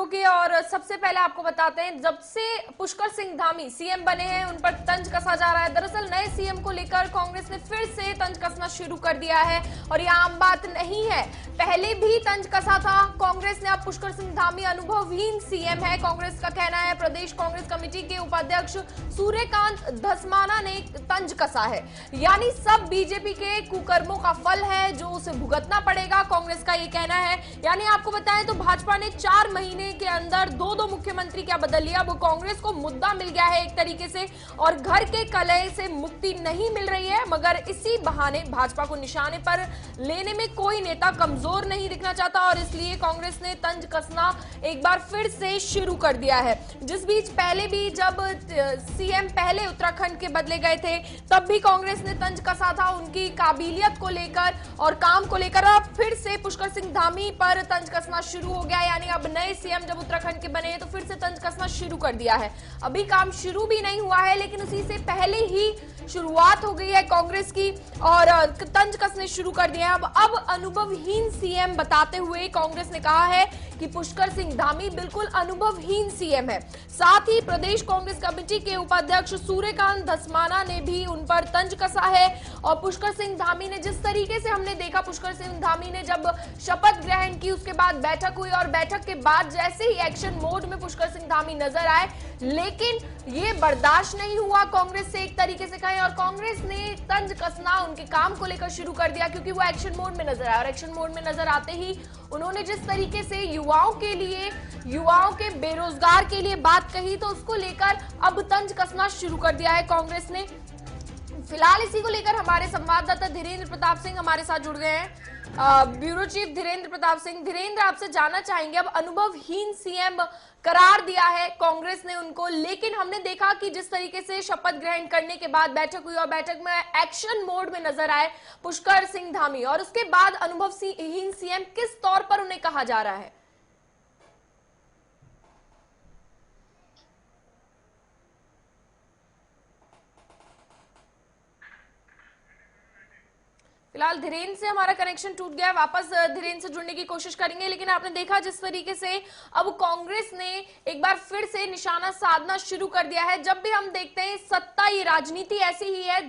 खबरों की। और सबसे पहले आपको बताते हैं, जब से पुष्कर सिंह धामी सीएम बने हैं उन पर तंज कसा जा रहा है। दरअसल नए सीएम को लेकर कांग्रेस ने फिर से तंज कसना शुरू कर दिया है और यह आम बात नहीं है, पहले भी तंज कसा था कांग्रेस ने। अब पुष्कर सिंह धामी अनुभवहीन सीएम है, कांग्रेस का कहना है। प्रदेश कांग्रेस कमेटी के उपाध्यक्ष सूर्यकांत धस्माना ने तंज कसा है, यानी सब बीजेपी के कुकर्मों का फल है जो उसे भुगतना पड़ेगा, कांग्रेस का ये कहना है। यानी आपको बताएं तो भाजपा ने 4 महीने के अंदर दो मुख्यमंत्री क्या बदल लिया। वो कांग्रेस को मुद्दा मिल गया है एक तरीके से, और घर के कलह से मुक्ति नहीं मिल रही है। मगर इसी बहाने भाजपा को निशाने पर लेने में कोई नेता कमजोर नहीं दिखना चाहता और इसलिए कांग्रेस ने तंज कसना एक बार फिर से शुरू कर दिया है। जिस बीच पहले भी जब सीएम पहले उत्तराखंड के बदले गए थे तब भी कांग्रेस ने तंज कसा था उनकी काबिलियत को लेकर और काम को लेकर। अब फिर से पुष्कर सिंह धामी पर तंज कसना शुरू हो गया, यानी अब नए सीएम जब उत्तराखंड के बने हैं तो फिर से तंज कसना शुरू कर दिया है। अभी काम शुरू भी नहीं हुआ है लेकिन उसी से पहले ही शुरुआत हो गई है कांग्रेस की और तंज कसने शुरू कर दिए हैं। अब अनुभवहीन सीएम बताते हुए कांग्रेस ने कहा है कि पुष्कर सिंह धामी बिल्कुल अनुभवहीन सीएम है। साथ ही प्रदेश कांग्रेस कमेटी के उपाध्यक्ष सूर्यकांत धस्माना ने भी उन पर तंज कसा है। और पुष्कर सिंह धामी ने जिस तरीके से हमने देखा, पुष्कर सिंह धामी ने जब शपथ ग्रहण की उसके बाद बैठक हुई और बैठक के बाद जैसे ही एक्शन मोड में पुष्कर सिंह धामी नजर आए, लेकिन ये बर्दाश्त नहीं हुआ कांग्रेस से एक तरीके से कहें, और कांग्रेस ने तंज कसना उनके काम को लेकर शुरू कर दिया क्योंकि वो एक्शन मोड में नजर आया। और एक्शन मोड में नजर आते ही उन्होंने जिस तरीके से युवाओं के लिए, युवाओं के बेरोजगार के लिए बात कही तो उसको लेकर अब तंज कसना शुरू कर दिया है कांग्रेस ने। फिलहाल इसी को लेकर हमारे संवाददाता धीरेन्द्र प्रताप सिंह हमारे साथ जुड़ गए हैं, ब्यूरो चीफ धीरेन्द्र प्रताप सिंह। धीरेन्द्र, आपसे जानना चाहेंगे, अब अनुभवहीन सीएम करार दिया है कांग्रेस ने उनको, लेकिन हमने देखा कि जिस तरीके से शपथ ग्रहण करने के बाद बैठक हुई और बैठक में एक्शन मोड में नजर आए पुष्कर सिंह धामी, और उसके बाद अनुभवहीन सीएम किस तौर पर उन्हें कहा जा रहा है? फिलहाल धीरेन्द्र से हमारा कनेक्शन टूट गया, वापस धीरेन्द्र से जुड़ने की कोशिश करेंगे। लेकिन आपने देखा जिस तरीके से अब कांग्रेस ने एक बार फिर से निशाना साधना शुरू कर दिया है। जब भी हम देखते हैं सत्ता, ये राजनीति ऐसी ही है,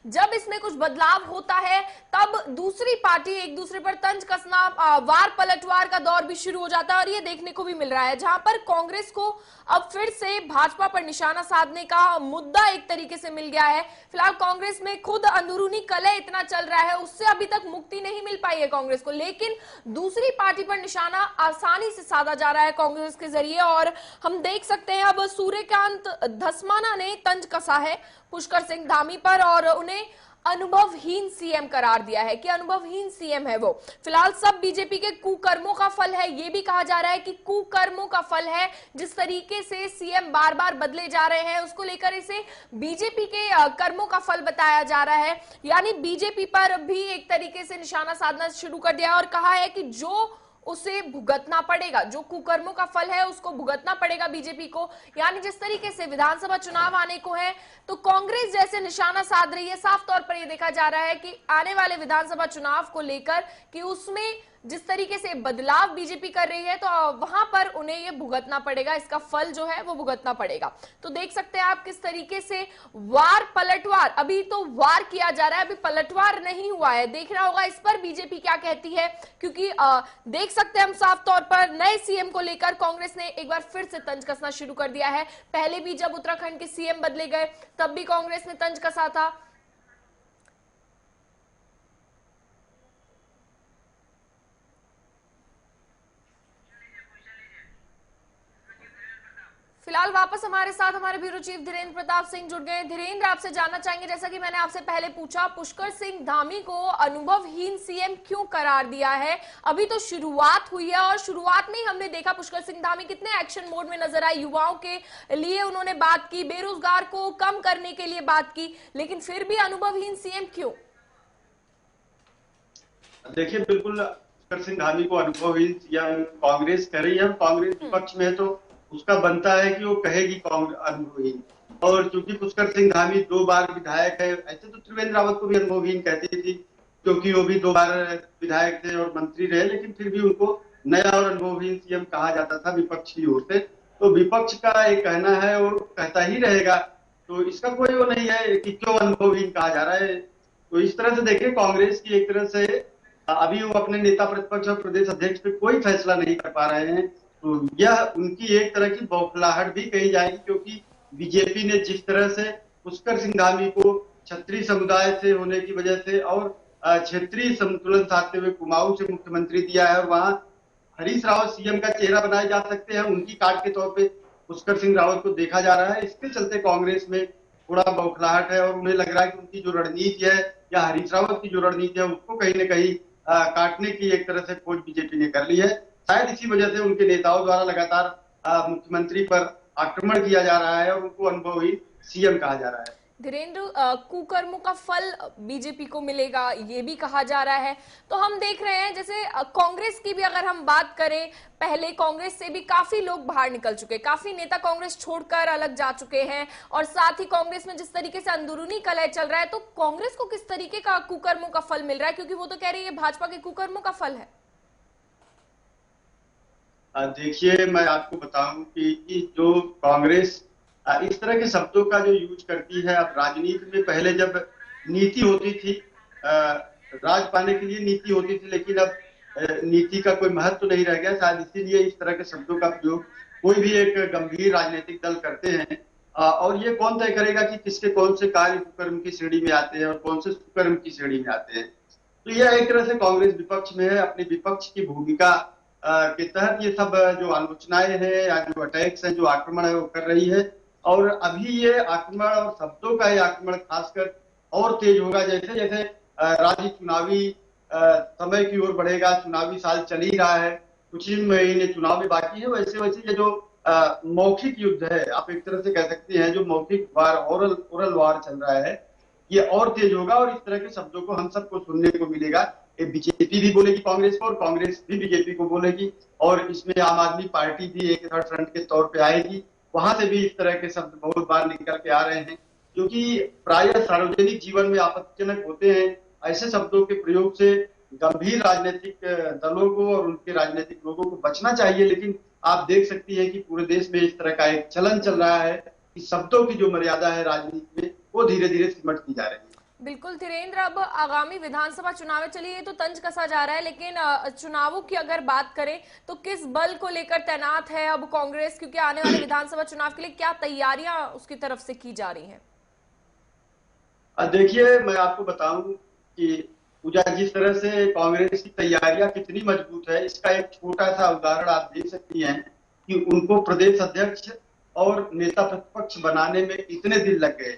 जब इसमें कुछ बदलाव होता है तब दूसरी पार्टी एक दूसरे पर तंज कसना, वार पलटवार का दौर भी शुरू हो जाता है और ये देखने को भी मिल रहा है, जहां पर कांग्रेस को अब फिर से भाजपा पर निशाना साधने का मुद्दा एक तरीके से मिल गया है। फिलहाल कांग्रेस में खुद अंदरूनी कलह इतना चल रहा है, उससे अभी तक मुक्ति नहीं मिल पाई है कांग्रेस को, लेकिन दूसरी पार्टी पर निशाना आसानी से साधा जा रहा है कांग्रेस के जरिए। और हम देख सकते हैं अब सूर्यकांत धस्माना ने तंज कसा है पुष्कर सिंह धामी पर और उन्हें अनुभवहीन सीएम करार दिया है कि अनुभवहीन सीएम है वो। फिलहाल सब बीजेपी के कुकर्मों का फल है, ये भी कहा जा रहा है कि कुकर्मों का फल है। जिस तरीके से सीएम बार बार बदले जा रहे हैं उसको लेकर इसे बीजेपी के कर्मों का फल बताया जा रहा है, यानी बीजेपी पर भी एक तरीके से निशाना साधना शुरू कर दिया और कहा है कि जो उसे भुगतना पड़ेगा, जो कुकर्मों का फल है उसको भुगतना पड़ेगा बीजेपी को। यानी जिस तरीके से विधानसभा चुनाव आने को है तो कांग्रेस जैसे निशाना साध रही है, साफ तौर पर यह देखा जा रहा है कि आने वाले विधानसभा चुनाव को लेकर कि उसमें जिस तरीके से बदलाव बीजेपी कर रही है तो वहां पर उन्हें यह भुगतना पड़ेगा, इसका फल जो है वो भुगतना पड़ेगा। तो देख सकते हैं आप किस तरीके से वार पलटवार, अभी तो वार किया जा रहा है, अभी पलटवार नहीं हुआ है। देखना होगा इस पर बीजेपी क्या कहती है, क्योंकि देख सकते हैं हम साफ तौर पर नए सीएम को लेकर कांग्रेस ने एक बार फिर से तंज कसना शुरू कर दिया है। पहले भी जब उत्तराखंड के सीएम बदले गए तब भी कांग्रेस ने तंज कसा था। फिलहाल वापस हमारे साथ हमारे ब्यूरो चीफ धीरेन्द्र प्रताप सिंह जुड़ गए। धीरेन्द्र, आपसे जानना चाहेंगे, जैसा कि मैंने आपसे पहले पूछा, पुष्कर सिंह धामी को अनुभवहीन सीएम क्यों करार दिया है? अभी तो शुरुआत हुई है और शुरुआत में ही हमने देखा पुष्कर सिंह धामी कितने एक्शन मोड में नजर आए, युवाओं के लिए उन्होंने बात की, बेरोजगार को कम करने के लिए बात की, लेकिन फिर भी अनुभवहीन सीएम क्यों? देखिए, बिल्कुल पुष्कर सिंह धामी को अनुभवहीन या कांग्रेस कह रही है, कांग्रेस विपक्ष में तो उसका बनता है कि वो कहेगी अनुभवहीन। और चूंकि पुष्कर सिंह धामी 2 बार विधायक है, ऐसे तो त्रिवेंद्र रावत को भी अनुभवहीन कहती थी क्योंकि वो भी 2 बार विधायक थे और मंत्री रहे, लेकिन फिर भी उनको नया और अनुभवहीन सीएम कहा जाता था विपक्ष की ओर से। तो विपक्ष का एक कहना है और कहता ही रहेगा, तो इसका कोई वो नहीं है कि क्यों अनुभवहीन कहा जा रहा है। तो इस तरह से देखिए, कांग्रेस की एक तरह से अभी वो अपने नेता प्रतिपक्ष और प्रदेश अध्यक्ष पे कोई फैसला नहीं कर पा रहे हैं। तो यह उनकी एक तरह की बौखलाहट भी कही जाएगी, क्योंकि बीजेपी ने जिस तरह से पुष्कर सिंह धामी को क्षत्रिय समुदाय से होने की वजह से और क्षेत्रीय संतुलन साधते हुए कुमाऊं से मुख्यमंत्री दिया है, और वहां हरीश रावत सीएम का चेहरा बनाए जा सकते हैं, उनकी काट के तौर पे पुष्कर सिंह रावत को देखा जा रहा है। इसके चलते कांग्रेस में थोड़ा बौखलाहट है और उन्हें लग रहा है कि उनकी जो रणनीति है या हरीश रावत की जो रणनीति है उसको कहीं न कहीं काटने की एक तरह से खोज बीजेपी ने कर ली है। शायद इसी वजह से उनके नेताओं द्वारा लगातार मुख्यमंत्री पर आक्रमण किया जा रहा है और उनको अनुभवी सीएम कहा जा रहा है। धीरेन्द्र, कुकर्मों का फल बीजेपी को मिलेगा ये भी कहा जा रहा है। तो हम देख रहे हैं जैसे कांग्रेस की भी अगर हम बात करें, पहले कांग्रेस से भी काफी लोग बाहर निकल चुके, काफी नेता कांग्रेस छोड़कर अलग जा चुके हैं, और साथ ही कांग्रेस में जिस तरीके से अंदरूनी कलह चल रहा है, तो कांग्रेस को किस तरीके का कुकर्मों का फल मिल रहा है, क्योंकि वो तो कह रही है भाजपा के कुकर्मों का फल है। देखिए, मैं आपको बताऊं कि जो कांग्रेस इस तरह के शब्दों का जो यूज करती है, अब राजनीति में पहले जब नीति होती थी, राज पाने के लिए नीति होती थी, लेकिन अब नीति का कोई महत्व तो नहीं रह गया। शायद इसीलिए इस तरह के शब्दों का प्रयोग कोई भी एक गंभीर राजनीतिक दल करते हैं। और ये कौन तय करेगा कि किसके कौन से कार्य कुकर्म की श्रेणी में आते हैं और कौन से सुकर्म की श्रेणी में आते हैं। तो यह एक तरह से कांग्रेस विपक्ष में है, अपनी विपक्ष की भूमिका के तहत ये सब जो आलोचनाएं हैं या जो अटैक्स हैं, जो आक्रमण है वो कर रही है। और अभी ये आक्रमण और शब्दों का ये आक्रमण खासकर और तेज होगा जैसे जैसे राज्य चुनावी समय की ओर बढ़ेगा। चुनावी साल चल ही रहा है, कुछ ही महीने चुनाव में बाकी है, वैसे वैसे ये जो मौखिक युद्ध है, आप एक तरह से कह सकते हैं, जो मौखिक वार ओरल वार चल रहा है, ये और तेज होगा और इस तरह के शब्दों को हम सबको सुनने को मिलेगा। बीजेपी भी बोलेगी कांग्रेस को और कांग्रेस भी बीजेपी को बोलेगी, और इसमें आम आदमी पार्टी भी एक थर्ड फ्रंट के तौर पे आएगी। वहां से भी इस तरह के शब्द बहुत बार निकल के आ रहे हैं, क्योंकि प्रायः सार्वजनिक जीवन में आपत्तिजनक होते हैं। ऐसे शब्दों के प्रयोग से गंभीर राजनीतिक दलों को और उनके राजनीतिक लोगों को बचना चाहिए। लेकिन आप देख सकती है कि पूरे देश में इस तरह का एक चलन चल रहा है कि शब्दों की जो मर्यादा है राजनीति में, वो धीरे धीरे सिमटती जा रही है। बिल्कुल धीरेन्द्र, अब आगामी विधानसभा चुनाव चलिए तो तंज कसा जा रहा है, लेकिन चुनावों की अगर बात करें तो किस बल को लेकर तैनात है अब कांग्रेस, क्योंकि आने वाले विधानसभा चुनाव के लिए क्या तैयारियां उसकी तरफ से की जा रही हैं? देखिए, मैं आपको बताऊं कि पूजा, जिस तरह से कांग्रेस की तैयारियां कितनी मजबूत है, इसका एक छोटा सा उदाहरण आप देख सकती हैं कि उनको प्रदेश अध्यक्ष और नेता प्रतिपक्ष बनाने में इतने दिन लग गए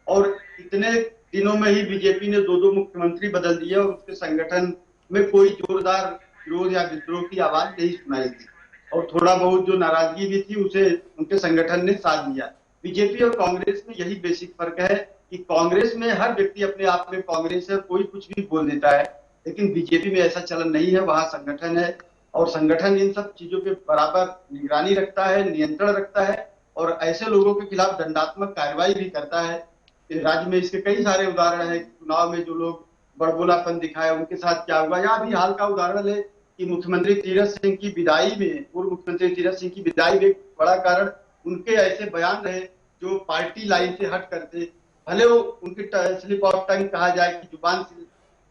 और इतने दिनों में ही बीजेपी ने दो मुख्यमंत्री बदल दिए और उसके संगठन में कोई जोरदार विरोध या विद्रोह की आवाज नहीं सुनाई दी, और थोड़ा बहुत जो नाराजगी भी थी उसे उनके संगठन ने साथ दिया। बीजेपी और कांग्रेस में यही बेसिक फर्क है कि कांग्रेस में हर व्यक्ति अपने आप में कांग्रेस है, कोई कुछ भी बोल देता है, लेकिन बीजेपी में ऐसा चलन नहीं है। वहां संगठन है और संगठन इन सब चीजों पे बराबर निगरानी रखता है, नियंत्रण रखता है और ऐसे लोगों के खिलाफ दंडात्मक कार्रवाई भी करता है। राज्य में इसके कई सारे उदाहरण है। चुनाव में जो लोग बड़बोलापन दिखाए उनके साथ क्या हुआ, या अभी हाल का उदाहरण है कि मुख्यमंत्री तीरथ सिंह की विदाई में, पूर्व मुख्यमंत्री तीरथ सिंह की विदाई में बड़ा कारण उनके ऐसे बयान रहे जो पार्टी लाइन से हट करते, भले वो उनकी स्लिप ऑफ टंग कहा जाए कि जुबान से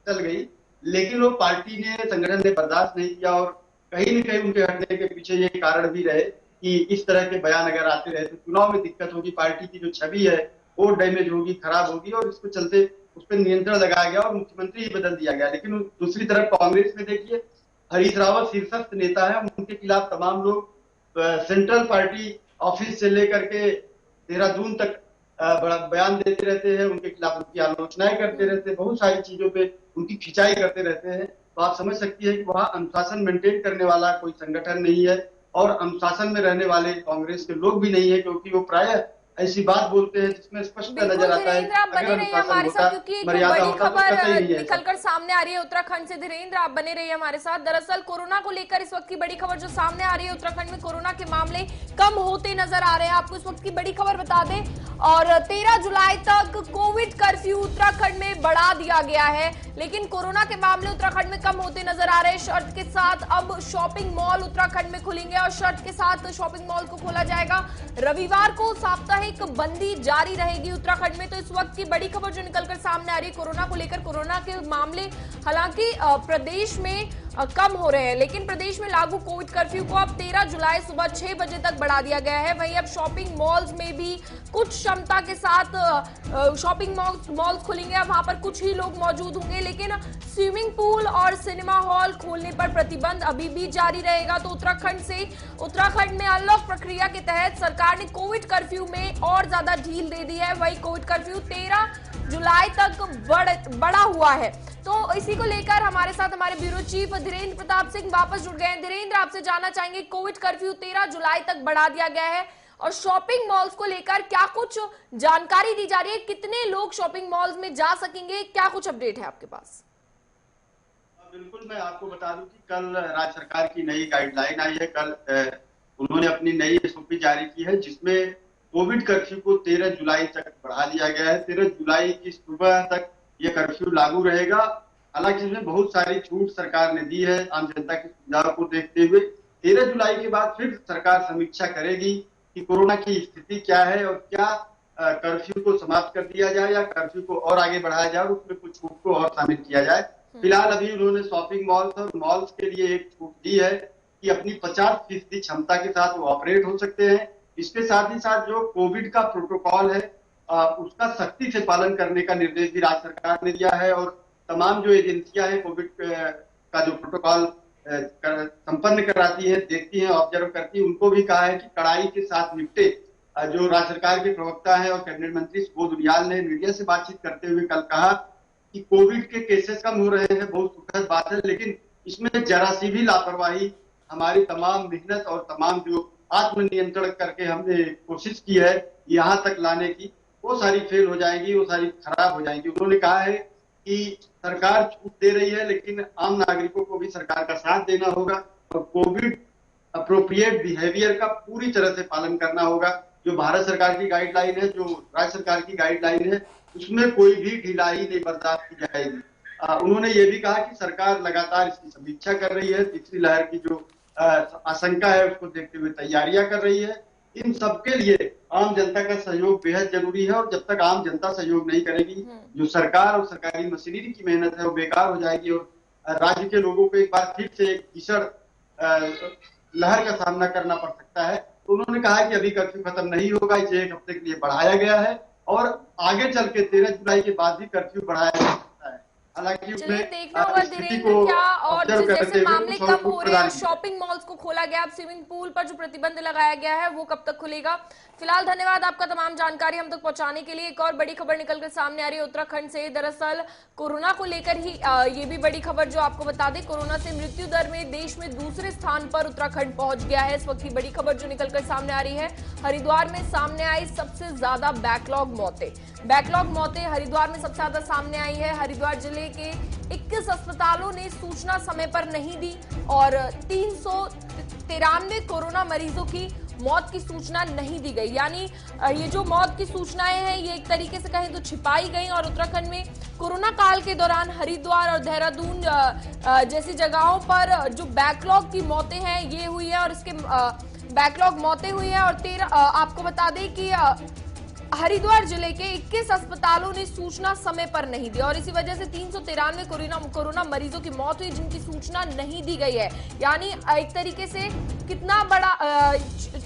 चल गई, लेकिन वो पार्टी ने, संगठन ने बर्दाश्त नहीं किया और कहीं न कहीं उनके हटने के पीछे ये कारण भी रहे कि इस तरह के बयान अगर आते रहे तो चुनाव में दिक्कत होगी, पार्टी की जो छवि है वो डैमेज होगी, खराब होगी, और इसके चलते उस पर नियंत्रण लगाया गया और मुख्यमंत्री ही बदल दिया गया। लेकिन दूसरी तरफ कांग्रेस में देखिए, हरीश रावत शीर्षस्थ नेता है, उनके खिलाफ तमाम लोग सेंट्रल पार्टी ऑफिस से लेकर के देहरादून तक बड़ा बयान देते रहते हैं, उनके खिलाफ उनकी आलोचनाएं करते रहते हैं, बहुत सारी चीजों पे उनकी खिंचाई करते रहते हैं। तो आप समझ सकती है कि वहां अनुशासन मेंटेन करने वाला कोई संगठन नहीं है और अनुशासन में रहने वाले कांग्रेस के लोग भी नहीं है, क्योंकि वो प्रायः ऐसी बात बोलते हैं जिसमें स्पष्ट नजर आता है आप बने रहिए हमारे साथ, क्योंकि एक बड़ी खबर निकलकर सामने आ रही है उत्तराखंड से। धीरेन्द्र, आप बने रहिए हमारे साथ। दरअसल कोरोना को लेकर इस वक्त की बड़ी खबर जो सामने आ रही है, उत्तराखंड में कोरोना के मामले कम होते नजर आ रहे हैं। आपको इस वक्त की बड़ी खबर बता दें, और 13 जुलाई तक कोविड कर्फ्यू उत्तराखंड में बढ़ा दिया गया है। लेकिन कोरोना के मामले उत्तराखंड में कम होते नजर आ रहे हैं। शर्त के साथ अब शॉपिंग मॉल उत्तराखंड में खुलेंगे और शर्त के साथ शॉपिंग मॉल को खोला जाएगा। रविवार को साप्ताहिक बंदी जारी रहेगी उत्तराखंड में। तो इस वक्त की बड़ी खबर जो निकलकर सामने आ रही है कोरोना को लेकर, कोरोना के मामले हालांकि प्रदेश में कम हो रहे हैं, लेकिन प्रदेश में लागू कोविड कर्फ्यू को अब 13 जुलाई सुबह 6 बजे तक बढ़ा दिया गया है। वहीं अब शॉपिंग मॉल्स में भी कुछ क्षमता के साथ शॉपिंग मॉल्स खुलेंगे। अब वहां पर कुछ ही लोग मौजूद होंगे, लेकिन स्विमिंग पूल और सिनेमा हॉल खोलने पर प्रतिबंध अभी भी जारी रहेगा। तो उत्तराखंड में अनलॉक प्रक्रिया के तहत सरकार ने कोविड कर्फ्यू में और ज्यादा ढील दे दी है। वही कोविड कर्फ्यू 13 जुलाई तक बढ़ा हुआ है। तो इसी को लेकर हमारे साथ हमारे ब्यूरो चीफ धीरेन्द्र प्रताप सिंह वापस जुड़ गए हैं। धीरेन्द्र, आपसे जानना चाहेंगे, कोविड कर्फ्यू 13 जुलाई तक बढ़ा दिया गया है और शॉपिंग मॉल्स को लेकर क्या कुछ जानकारी दी जा रही है? कितने लोग शॉपिंग मॉल्स में जा सकेंगे? क्या कुछ अपडेट है आपके पास? बिल्कुल, मैं आपको बता दूं कि कल राज्य सरकार की नई गाइडलाइन आई है। कल उन्होंने अपनी नई एसओपी जारी की है, जिसमें कोविड कर्फ्यू को 13 जुलाई तक बढ़ा दिया गया है। 13 जुलाई की सुबह तक ये कर्फ्यू लागू रहेगा। हालांकि इसमें बहुत सारी छूट सरकार ने दी है आम जनता की सुविधाओं को देखते हुए। 13 जुलाई के बाद फिर सरकार समीक्षा करेगी कि कोरोना की स्थिति क्या है और क्या कर्फ्यू को समाप्त कर दिया जाए या कर्फ्यू को और आगे बढ़ाया जाए, उसमें कुछ छूट को और शामिल किया जाए। फिलहाल अभी उन्होंने शॉपिंग मॉल्स और मॉल्स के लिए एक छूट दी है कि अपनी 50% क्षमता के साथ वो ऑपरेट हो सकते हैं। इसके साथ ही साथ जो कोविड का प्रोटोकॉल है उसका सख्ती से पालन करने का निर्देश भी राज्य सरकार ने दिया है और तमाम जो एजेंसियां हैं कोविड का जो प्रोटोकॉल संपन्न कराती है, देखती हैं, ऑब्जर्व करती है, उनको भी कहा है कि कड़ाई के साथ निपटे। जो राज्य सरकार के प्रवक्ता है और कैबिनेट मंत्री सुबोध उनियाल ने मीडिया से बातचीत करते हुए कल कहा कि कोविड के केसेस कम हो रहे हैं, बहुत सुखद बात है, लेकिन इसमें जरा सी भी लापरवाही, हमारी तमाम मेहनत और तमाम जो आत्मनियंत्रण करके हमने कोशिश की है यहाँ तक लाने की, वो सारी फेल हो जाएगी, वो सारी खराब हो जाएगी। उन्होंने कहा है कि सरकार छूट दे रही है, लेकिन आम नागरिकों को भी सरकार का साथ देना होगा और कोविड अप्रोप्रिएट बिहेवियर का पूरी तरह से पालन करना होगा। जो भारत सरकार की गाइडलाइन है, जो राज्य सरकार की गाइडलाइन है, उसमें कोई भी ढिलाई नहीं बर्दाश्त की जाएगी। उन्होंने ये भी कहा कि सरकार लगातार इसकी समीक्षा कर रही है, तीसरी लहर की जो आशंका है उसको देखते हुए तैयारियां कर रही है। इन सबके लिए आम जनता का सहयोग बेहद जरूरी है और जब तक आम जनता सहयोग नहीं करेगी, जो सरकार और सरकारी मशीनरी की मेहनत है वो बेकार हो जाएगी और राज्य के लोगों को एक बार फिर से एक भीषण लहर का सामना करना पड़ सकता है। तो उन्होंने कहा कि अभी कर्फ्यू खत्म नहीं होगा, इसे 1 हफ्ते के लिए बढ़ाया गया है और आगे चल के 13 जुलाई के बाद भी कर्फ्यू बढ़ाया जा सकता है। हालांकि देखना होगा धीरेन्द्र क्या, और जैसे मामले कम हो रहे हैं, शॉपिंग मॉल्स को खोला गया, अब स्विमिंग पूल पर जो प्रतिबंध लगाया गया है वो कब तक खुलेगा। फिलहाल धन्यवाद आपका तमाम जानकारी हम तक पहुंचाने के लिए। एक और बड़ी खबर निकलकर सामने आ रही है उत्तराखंड से। दरअसल कोरोना को लेकर ही ये भी बड़ी खबर जो आपको बता दें, कोरोना से मृत्यु दर में देश में दूसरे स्थान पर उत्तराखंड पहुंच गया है। इस वक्त की बड़ी खबर जो निकलकर सामने आ रही है, हरिद्वार में सामने आई सबसे ज्यादा बैकलॉग मौतें हरिद्वार में सबसे ज्यादा सामने आई है। हरिद्वार जिले के 21 अस्पतालों ने सूचना समय पर नहीं दी और 393 कोरोना मरीजों की मौत की सूचना नहीं दी गई। यानी ये जो मौत की सूचनाएं हैं ये एक तरीके से कहें तो छिपाई गई और उत्तराखंड में कोरोना काल के दौरान हरिद्वार और देहरादून जैसी जगहों पर जो बैकलॉग की मौतें हैं ये हुई है और इसके बैकलॉग मौतें हुई है। और आपको बता दें कि हरिद्वार जिले के 21 अस्पतालों ने सूचना समय पर नहीं दी और इसी वजह से 393 कोरोना मरीजों की मौत हुई जिनकी सूचना नहीं दी गई है। यानी एक तरीके से कितना बड़ा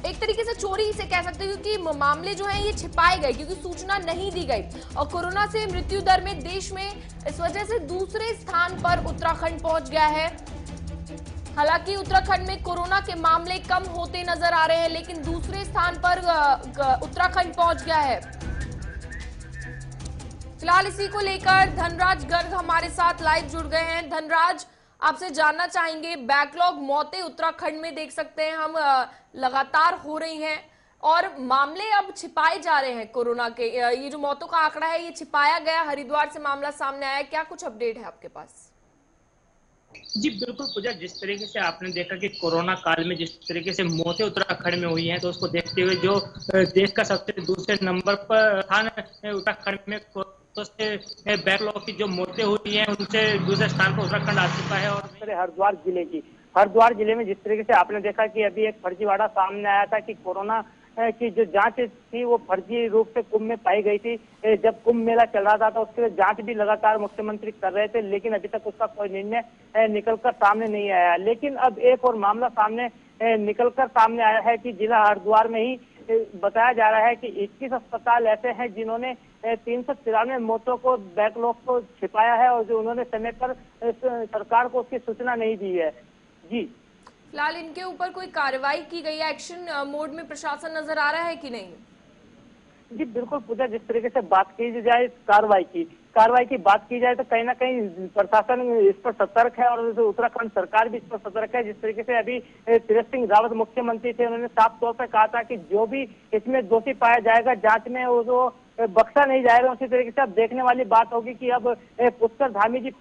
एक तरीके से चोरी से कह सकते हैं, क्योंकि मामले जो हैं ये छिपाए गए क्योंकि सूचना नहीं दी गई। और कोरोना से मृत्यु दर में देश में इस वजह से दूसरे स्थान पर उत्तराखंड पहुंच गया है। हालांकि उत्तराखंड में कोरोना के मामले कम होते नजर आ रहे हैं, लेकिन दूसरे स्थान पर उत्तराखंड पहुंच गया है। फिलहाल इसी को लेकर धनराज गर्ग हमारे साथ लाइव जुड़ गए हैं। धनराज, आपसे जानना चाहेंगे, बैकलॉग मौतें उत्तराखंड में देख सकते हैं हम लगातार हो रही हैं और मामले अब छिपाए जा रहे हैं कोरोना के। ये जो मौतों का आंकड़ा है ये छिपाया गया, हरिद्वार से मामला सामने आया, क्या कुछ अपडेट है आपके पास? जी बिल्कुल पूजा, जिस तरीके से आपने देखा कि कोरोना काल में जिस तरीके से मौतें उत्तराखंड में हुई हैं, तो उसको देखते हुए जो देश का सबसे दूसरे नंबर पर स्थान उत्तराखंड में से बैकलॉग की जो मौतें हुई हैं उनसे दूसरे स्थान पर उत्तराखंड आ चुका है। और हरिद्वार जिले में जिस तरीके से आपने देखा कि अभी एक फर्जीवाड़ा सामने आया था कि कोरोना की जो जांच थी वो फर्जी रूप से कुंभ में पाई गई थी। जब कुंभ मेला चल रहा था तो उसके जांच भी लगातार मुख्यमंत्री कर रहे थे, लेकिन अभी तक उसका कोई निर्णय निकलकर सामने नहीं आया। लेकिन अब एक और मामला सामने निकलकर सामने आया है कि जिला हरिद्वार में ही बताया जा रहा है कि 21 अस्पताल ऐसे हैं जिन्होंने 393 मौतों को बैकलॉग को छिपाया है और जो उन्होंने समय पर सरकार को उसकी सूचना नहीं दी है। जी फिलहाल इनके ऊपर कोई कार्रवाई की गई है? एक्शन मोड में प्रशासन नजर आ रहा है कि नहीं? जी बिल्कुल पूजा, जिस तरीके से बात की जाए कार्रवाई की बात की जाए तो कहीं ना कहीं प्रशासन इस पर सतर्क है और उत्तराखंड सरकार भी इस पर सतर्क है। जिस तरीके से अभी तीरथ सिंह रावत मुख्यमंत्री थे, उन्होंने साफ तौर पर कहा था कि जो भी इसमें दोषी पाया जाएगा जांच में वो बख्शा नहीं जाएगा। उसी तरीके से अब देखने वाली बात होगी कि अब पुष्कर धामी जी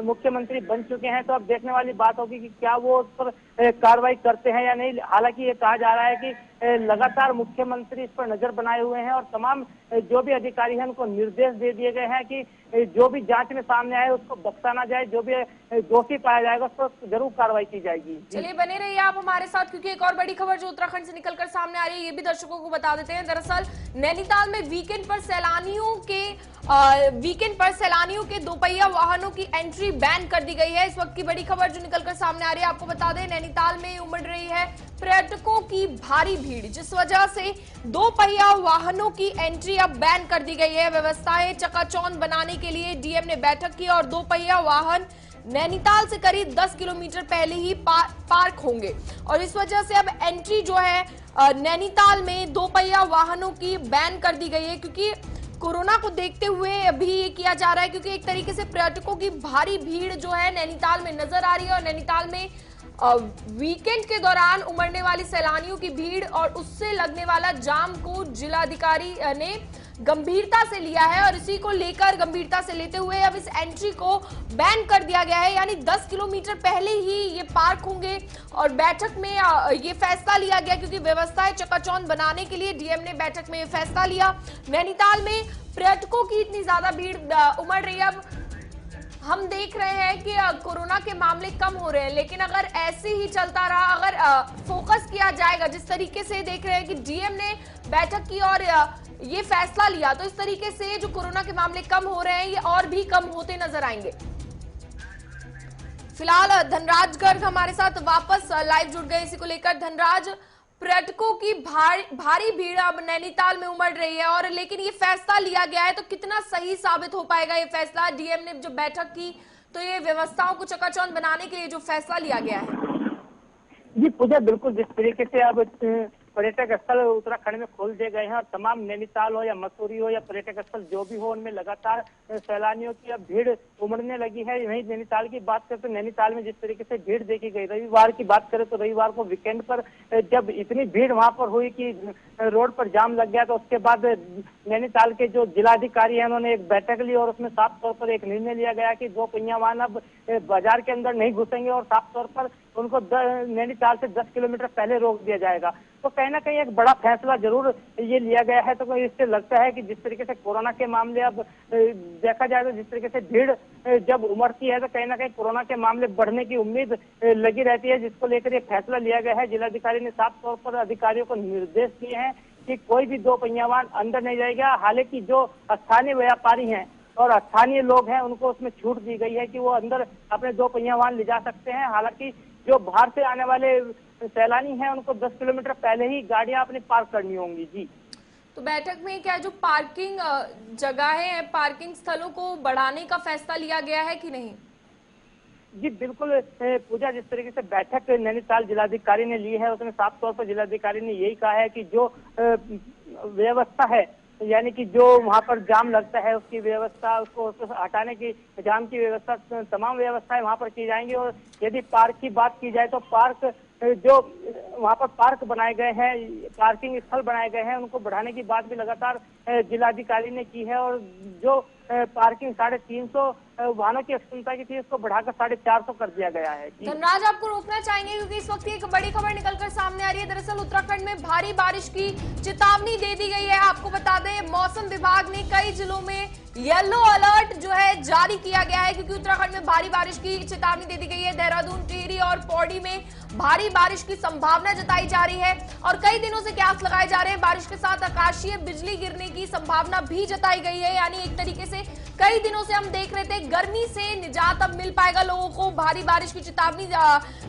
मुख्यमंत्री बन चुके हैं, तो अब देखने वाली बात होगी कि क्या वो उस पर कार्रवाई करते हैं या नहीं। हालांकि ये कहा जा रहा है कि लगातार मुख्यमंत्री इस पर नजर बनाए हुए हैं और तमाम जो भी अधिकारी हैं उनको निर्देश दे दिए गए हैं कि जो भी जांच में सामने आए उसको बख्शा ना जाए, जो भी दोषी पाया जाएगा उस पर जरूर कार्रवाई की जाएगी। चलिए बने रहिए आप हमारे साथ, क्योंकि एक और बड़ी खबर जो उत्तराखंड से निकलकर सामने आ रही है ये भी दर्शकों को बता देते हैं। दरअसल नैनीताल में वीकेंड पर सैलानियों के दोपहिया वाहनों की एंट्री बैन कर दी गई है। इस वक्त की बड़ी खबर जो निकलकर सामने आ रही है, आपको बता दें नैनीताल में उमड़ रही है पर्यटकों की भारी भीड़, जिस वजह से दोपहिया वाहनों की एंट्री अब बैन कर दी गई है। व्यवस्थाएं चकाचौंध बनाने के लिए डीएम ने बैठक की और दोपहिया वाहन नैनीताल से करीब 10 किलोमीटर पहले ही पार्क होंगे और इस वजह से अब एंट्री जो है नैनीताल में दोपहिया वाहनों की बैन कर दी गई है, क्योंकि कोरोना को देखते हुए अभी ये किया जा रहा है, क्योंकि एक तरीके से पर्यटकों की भारी भीड़ जो है नैनीताल में नजर आ रही है और नैनीताल में वीकेंड के दौरान उमड़ने वाली सैलानियों की भीड़ और उससे लगने वाला जाम को जिलाधिकारी ने गंभीरता से लिया है और इसी को लेकर गंभीरता से लेते हुए अब इस एंट्री को बैन कर दिया गया है, यानी 10 किलोमीटर पहले ही ये पार्क होंगे। और बैठक में ये फैसला लिया गया क्योंकि व्यवस्थाएं चकाचौंध बनाने के लिए डीएम ने बैठक में ये फैसला लिया। नैनीताल में पर्यटकों की इतनी ज्यादा भीड़ उमड़ रही है, अब हम देख रहे हैं कि कोरोना के मामले कम हो रहे हैं, लेकिन अगर ऐसे ही चलता रहा, अगर फोकस किया जाएगा जिस तरीके से देख रहे हैं कि डीएम ने बैठक की और ये फैसला लिया, तो इस तरीके से जो कोरोना के मामले कम हो रहे हैं ये और भी कम होते नजर आएंगे। फिलहाल धनराज गर्ग हमारे साथ वापस लाइव जुड़ गए इसी को लेकर। धनराज, पर्यटकों की भारी भीड़ अब नैनीताल में उमड़ रही है और लेकिन ये फैसला लिया गया है, तो कितना सही साबित हो पाएगा ये फैसला? डीएम ने जो बैठक की तो ये व्यवस्थाओं को चकाचौंध बनाने के लिए जो फैसला लिया गया है। जी पूजा, बिल्कुल जिस तरीके से अब पर्यटक स्थल उत्तराखंड में खोल दिए गए हैं और तमाम नैनीताल हो या मसूरी हो या पर्यटक स्थल जो भी हो उनमें लगातार सैलानियों की अब भीड़ उमड़ने लगी है। वहीं नैनीताल की बात करें तो नैनीताल में जिस तरीके से भीड़ देखी गई, रविवार की बात करें तो रविवार को वीकेंड पर जब इतनी भीड़ वहां पर हुई कि रोड पर जाम लग गया, तो उसके बाद नैनीताल के जो जिलाधिकारी है उन्होंने एक बैठक ली और उसमें साफ तौर पर एक निर्णय लिया गया कि दो पहिया वाहन अब बाजार के अंदर नहीं घुसेंगे और साफ तौर पर उनको नैनीताल से 10 किलोमीटर पहले रोक दिया जाएगा। तो कहीं ना कहीं एक बड़ा फैसला जरूर ये लिया गया है। तो इससे लगता है कि जिस तरीके से कोरोना के मामले अब देखा जाए तो जिस तरीके से भीड़ जब उमड़ती है तो कहीं ना कहीं कोरोना के मामले बढ़ने की उम्मीद लगी रहती है, जिसको लेकर ये फैसला लिया गया है। जिलाधिकारी ने साफ तौर पर अधिकारियों को निर्देश दिए हैं कि कोई भी दो पहिया वाहन अंदर नहीं जाएगा। हालांकि जो स्थानीय व्यापारी हैं और स्थानीय लोग हैं उनको उसमें छूट दी गई है कि वो अंदर अपने दो पहिया वाहन ले जा सकते हैं। हालांकि जो बाहर से आने वाले सैलानी हैं उनको 10 किलोमीटर पहले ही गाड़ियां अपनी पार्क करनी होंगी। जी, तो बैठक में क्या जो पार्किंग जगहें हैं, पार्किंग स्थलों को बढ़ाने का फैसला लिया गया है कि नहीं? जी बिल्कुल पूजा, जिस तरीके से बैठक नैनीताल जिलाधिकारी ने ली है उसमें साफ तौर पर जिलाधिकारी ने यही कहा है कि जो व्यवस्था है, यानी कि जो वहां पर जाम लगता है उसकी व्यवस्था, उसको हटाने की, जाम की व्यवस्था, तमाम व्यवस्थाएं वहां पर की जाएंगी। और यदि पार्क की बात की जाए तो पार्क जो वहां पर पार्क बनाए गए हैं, पार्किंग स्थल बनाए गए हैं, उनको बढ़ाने की बात भी लगातार जिलाधिकारी ने की है। और जो पार्किंग 350 वाहनों की क्षमता की थी उसको बढ़ाकर 450 कर दिया गया है। धनराज, आपको रोकना चाहेंगे क्योंकि इस वक्त एक बड़ी खबर निकलकर सामने आ रही है। दरअसल उत्तराखंड में भारी बारिश की चेतावनी दे दी गई है। आपको बता दें मौसम विभाग ने कई जिलों में येलो अलर्ट जो है जारी किया गया है, क्योंकि उत्तराखंड में भारी बारिश की चेतावनी दे दी गई है। देहरादून, टिहरी और पौड़ी में भारी बारिश की संभावना जताई जा रही है और कई दिनों से कयास लगाए जा रहे हैं। बारिश के साथ आकाशीय बिजली गिरने की संभावना भी जताई गई है। यानी एक तरीके से कई दिनों से हम देख रहे थे गर्मी से निजात अब मिल पाएगा लोगों को। भारी बारिश की चेतावनी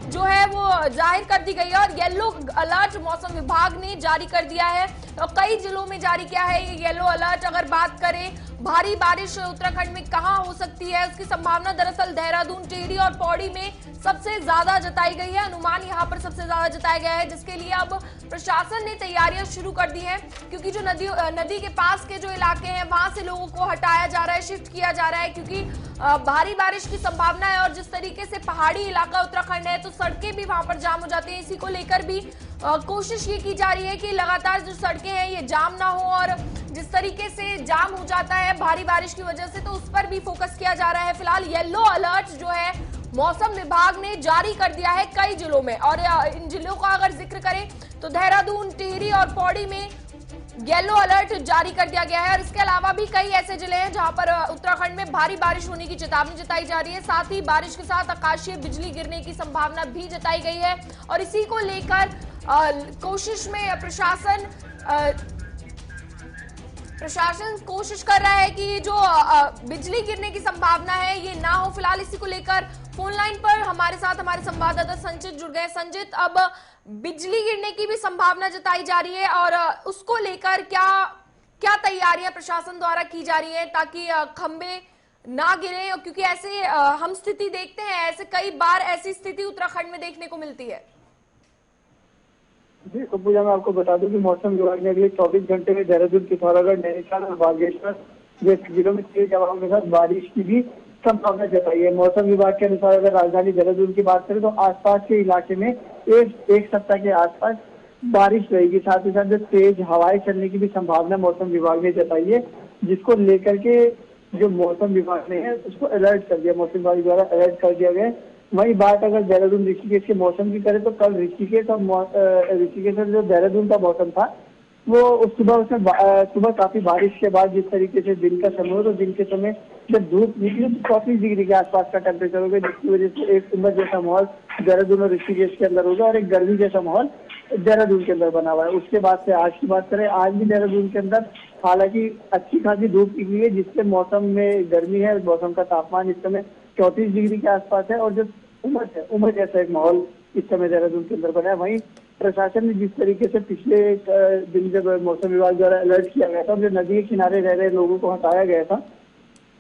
जो है वो जाहिर कर दी गई है और येलो अलर्ट मौसम विभाग ने जारी कर दिया है और कई जिलों में जारी किया है ये येलो अलर्ट। अगर बात करें भारी बारिश उत्तराखंड में कहां हो सकती है, उसकी संभावना दरअसल देहरादून, टिहरी और पौड़ी में सबसे ज्यादा जताई गई है। अनुमान यहां पर सबसे ज्यादा जताया गया है, जिसके लिए अब प्रशासन ने तैयारियां शुरू कर दी हैं, क्योंकि जो नदी के पास के जो इलाके हैं वहां से लोगों को हटाया जा रहा है, शिफ्ट किया जा रहा है, क्योंकि भारी बारिश की संभावना है और जिस तरीके से पहाड़ी इलाका उत्तराखंड है तो सड़कें भी वहां पर जाम हो जाती हैं। इसी को लेकर भी कोशिश ये की जा रही है कि लगातार जो सड़कें हैं ये जाम ना हो और जिस तरीके से जाम हो जाता है भारी बारिश की वजह से, तो उस पर भी फोकस किया जा रहा है। फिलहाल येलो अलर्ट जो है मौसम विभाग ने जारी कर दिया है कई जिलों में और इन जिलों का अगर जिक्र करें तो देहरादून, टिहरी और पौड़ी में येलो अलर्ट जारी कर दिया गया है और इसके अलावा भी कई ऐसे जिले हैं जहां पर उत्तराखंड में भारी बारिश होने की चेतावनी जताई जा रही है। साथ ही बारिश के साथ आकाशीय बिजली गिरने की संभावना भी जताई गई है और इसी को लेकर कोशिश में प्रशासन कोशिश कर रहा है कि जो बिजली गिरने की संभावना है ये ना हो। फिलहाल इसी को लेकर फोन लाइन पर हमारे साथ हमारे संवाददाता संचित जुड़ गए। संचित, अब बिजली गिरने की भी संभावना जताई जा रही है और उसको लेकर क्या क्या तैयारियां प्रशासन द्वारा की जा रही है ताकि खंबे ना गिरे, क्योंकि ऐसे हम स्थिति देखते हैं, ऐसे कई बार ऐसी स्थिति उत्तराखंड में देखने को मिलती है। जी पूजा, मैं आपको बता दूं कि मौसम विभाग ने अगले 24 घंटे में देहरादून, पिथौरागढ़, नैनीताल और बागेश्वर जैसे जिलों में तेज हवाओं के साथ बारिश की भी संभावना जताई है। मौसम विभाग के अनुसार अगर राजधानी देहरादून की बात करें तो आसपास के इलाके में एक सप्ताह के आसपास बारिश रहेगी। साथ ही साथ जो तेज हवाएं चलने की भी संभावना मौसम विभाग ने जताई है, जिसको लेकर के जो मौसम विभाग ने है उसको अलर्ट कर दिया, मौसम विभाग द्वारा अलर्ट कर दिया गया। वही बात अगर देहरादून ऋषिकेश के मौसम की करें तो कल ऋषिकेश और जो देहरादून का मौसम था वो सुबह काफी बारिश के बाद जिस तरीके से दिन का समय हो तो दिन के समय जब धूप निकली तो 34 डिग्री के आसपास का टेम्परेचर हो गया, जिसकी वजह से एक उमस जैसा माहौल देहरादून और ऋषिकेश के अंदर होगा और एक गर्मी जैसा माहौल देहरादून के अंदर बना हुआ है। उसके बाद से आज की बात करें, आज भी देहरादून के अंदर हालांकि अच्छी खासी धूप निकली है, जिससे मौसम में गर्मी है। मौसम का तापमान इस समय 34 डिग्री के आसपास है और जो उमस जैसा एक माहौल इस समय देहरादून के अंदर बना है। वहीं प्रशासन ने जिस तरीके से पिछले दिन जब मौसम विभाग द्वारा अलर्ट किया गया था, जो नदी के किनारे रह रहे लोगों को हटाया गया था,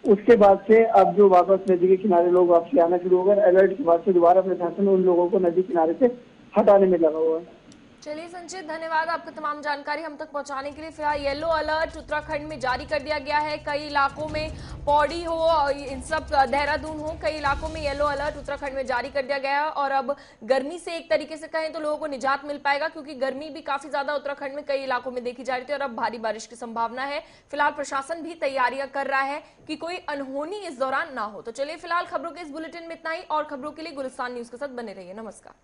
उसके बाद से अब जो वापस नदी के किनारे लोग वापसी आना शुरू हो गए। अलर्ट के बाद से दोबारा प्रशासन उन लोगों को नदी किनारे से हटाने में लगा हुआ है। चलिए संचित, धन्यवाद आपका तमाम जानकारी हम तक पहुंचाने के लिए। फिलहाल येलो अलर्ट उत्तराखंड में जारी कर दिया गया है। कई इलाकों में पौड़ी हो, इन सब देहरादून हो, कई इलाकों में येलो अलर्ट उत्तराखंड में जारी कर दिया गया है और अब गर्मी से एक तरीके से कहें तो लोगों को निजात मिल पाएगा, क्योंकि गर्मी भी काफी ज्यादा उत्तराखंड में कई इलाकों में देखी जा रही थी और अब भारी बारिश की संभावना है। फिलहाल प्रशासन भी तैयारियां कर रहा है कि कोई अनहोनी इस दौरान ना हो। तो चलिए फिलहाल खबरों के इस बुलेटिन में इतना ही और खबरों के लिए गुलिस्तान न्यूज के साथ बने रहिए। नमस्कार।